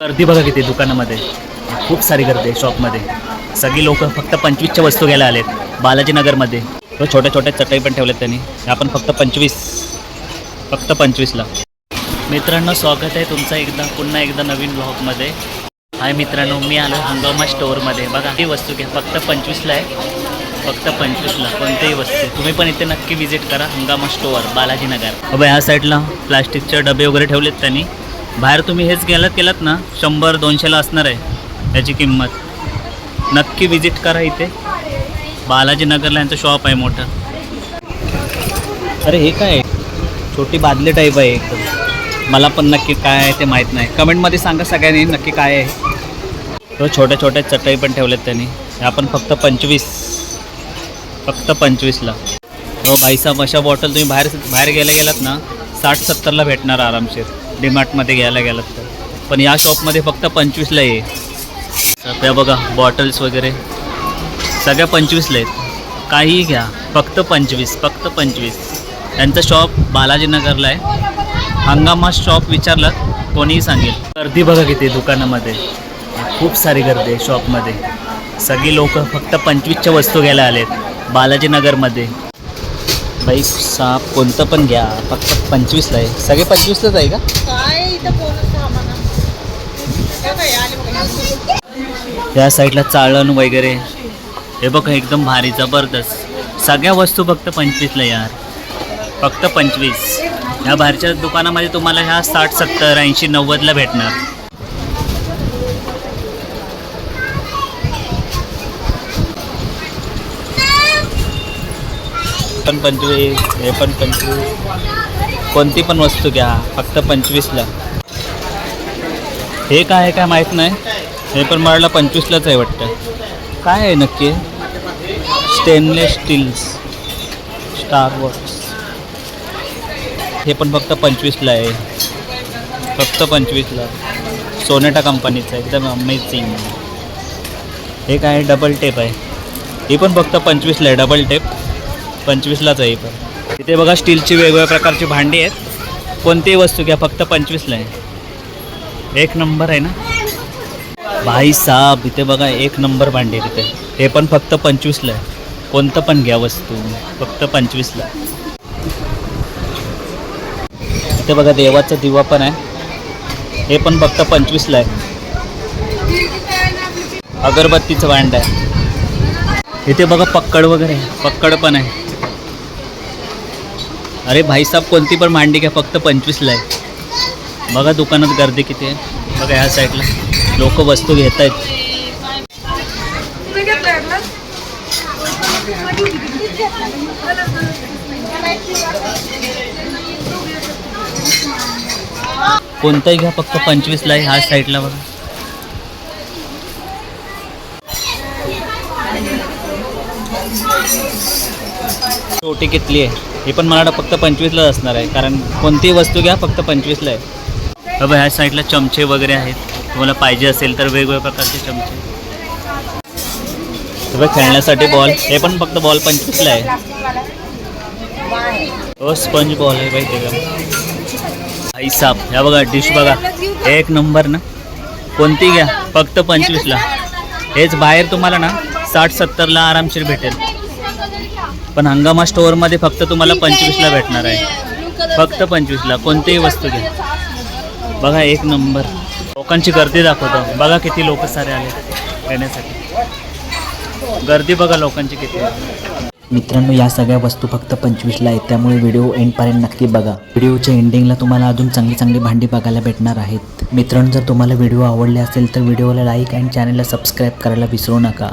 गर्दी बघा किती दुकानामध्ये, खूप सारी गर्दी आहे शॉपमध्ये. सगळी लोक फक्त 25च्या वस्तू घ्यायला आलेत. बालाजीनगरमध्ये तो छोट्या छोट्या चटई पण ठेवलेत त्यांनी. आपण फक्त 25ला. मित्रांनो, स्वागत आहे तुमचं पुन्हा एकदा नवीन ब्लॉगमध्ये. हाय मित्रांनो, मी आलो हंगामा स्टोअरमध्ये. बघा ही वस्तू घ्या, फक्त 25ला आहे. फक्त 25ला कोणतीही वस्तू. तुम्ही पण इथे नक्की विजिट करा, हंगामा स्टोअर बालाजीनगर. बाबा ह्या साईडला प्लास्टिकचे डबे वगैरे ठेवलेत त्यांनी. बाहेर तुम्ही हेच केलात ना, 100-200ला असणार आहे याची किंमत. नक्की विजिट करा इथे. बालाजीनगरला यांचं शॉप आहे मोठं. अरे हे काय, छोटी बादली टाईप आहे एकदम. मला पण नक्की काय आहे ते माहीत नाही. कमेंटमध्ये सांगा सगळ्यांनी नक्की काय आहे. तो छोट्या छोट्या चटई पण ठेवलेत त्यांनी. आपण फक्त 25ला. हो भाईसाहेब, अशा बॉटल तुम्ही बाहेर गेलात ना 60-70ला भेटणार आरामशीर, डीमार्टमध्ये घ्यायला गेलात तर. पण या शॉपमध्ये फक्त 25ला आहे. त्या बघा बॉटल्स वगैरे सगळ्या 25ला आहेत. काहीही घ्या, फक्त 25. त्यांचं शॉप बालाजीनगरला आहे. हंगामा शॉप विचारलं कोणीही सांगेल. गर्दी बघा किती दुकानामध्ये, खूप सारी गर्दी आहे शॉपमध्ये. सगळी लोक फक्त 25च्या वस्तू घ्यायला आलेत बालाजीनगरमध्ये. बाई साप कोणतं पण घ्या, फक्त 25ला आहे. सगळे 25लाच आहे का? या साईडला चाळण वगैरे हे बघा, एकदम भारी जबरदस्त. सगळ्या वस्तू फक्त 25ला यार, फक्त 25. ह्या बाहेरच्या दुकानामध्ये तुम्हाला ह्या 60, 70, 80, 90ला भेटणार. पण 25, हे पण 25. कोणती पण वस्तू घ्या, फक्त 25ला. हे काय आहे काय माहीत नाही. हे पण मला 25लाच आहे वाटतं. काय आहे नक्की? Stainless steels star wars. हे पण फक्त 25ला आहे, फक्त 25ला. सोनेटा कंपनीचं आहे, एकदम अमेझिंग. हे काय डबल टेप आहे. हे पण फक्त 25ला आहे. डबल टेप 25लाच आहे. पण इथे बघा स्टीलची वेगवेगळ्या प्रकारची भांडी आहेत. कोणतीही वस्तू घ्या, फक्त 25ला आहे. एक नंबर आहे ना भाई साहब. इथे बघा एक नंबर भांडी आहे तिथे. हे पण फक्त 25ला आहे. कोणतं पण घ्या वस्तू, फक्त 25ला. इथे बघा देवाचा दिवा पण आहे. हे पण फक्त 25ला आहे. अगरबत्तीचं भांड आहे. इथे बघा पक्कड वगैरे, पक्कड पण आहे. अरे भाईसाहेब, कोणती पण भांडी घ्या, फक्त 25ला आहे. बघा दुकानात गर्दी किती आहे. बघा ह्या साईडला लोक वस्तू घेत आहेत. कोणताही घ्या, फक्त 25ला आहे. ह्या साईडला बघा. छोटी कितली आहे. हे पण मला फक्त 25लाच असणार आहे, कारण कोणतीही वस्तू घ्या, फक्त 25ला आहे. बाबा ह्या साईडला चमचे वगैरे आहेत. तुम्हाला पाहिजे असेल तर वेगवेगळ्या प्रकारचे चमचे. बघा खेळण्यासाठी बॉल. हे पण फक्त बॉल 25ला आहे. हो स्पंज बॉल आहे बाई ते का भाई साहब. ह्या बघा डिश बघा, एक नंबर ना. कोणती घ्या, फक्त 25ला. हेच बाहेर तुम्हाला ना 60-70ला आरामशीर भेटेल. पण हंगामा स्टोअरमध्ये फक्त तुम्हाला 25ला भेटणार आहे. फक्त 25ला कोणतीही वस्तू घ्या. बघा एक नंबर. लोकांची गर्दी दाखवतो. बघा किती लोक सारे आले घेण्यासाठी. गर्दी बघा लोकांची किती आहे. मित्रांनो, या सगळ्या वस्तू फक्त 25ला आहेत, त्यामुळे व्हिडिओ एंडपर्यंत नक्की बघा. व्हिडिओच्या एंडिंगला तुम्हाला अजून चांगली चांगली भांडी बघायला भेटणार आहेत. मित्रांनो, जर तुम्हाला व्हिडिओ आवडले असेल तर व्हिडिओला लाईक आणि चॅनलला सबस्क्राईब करायला विसरू नका.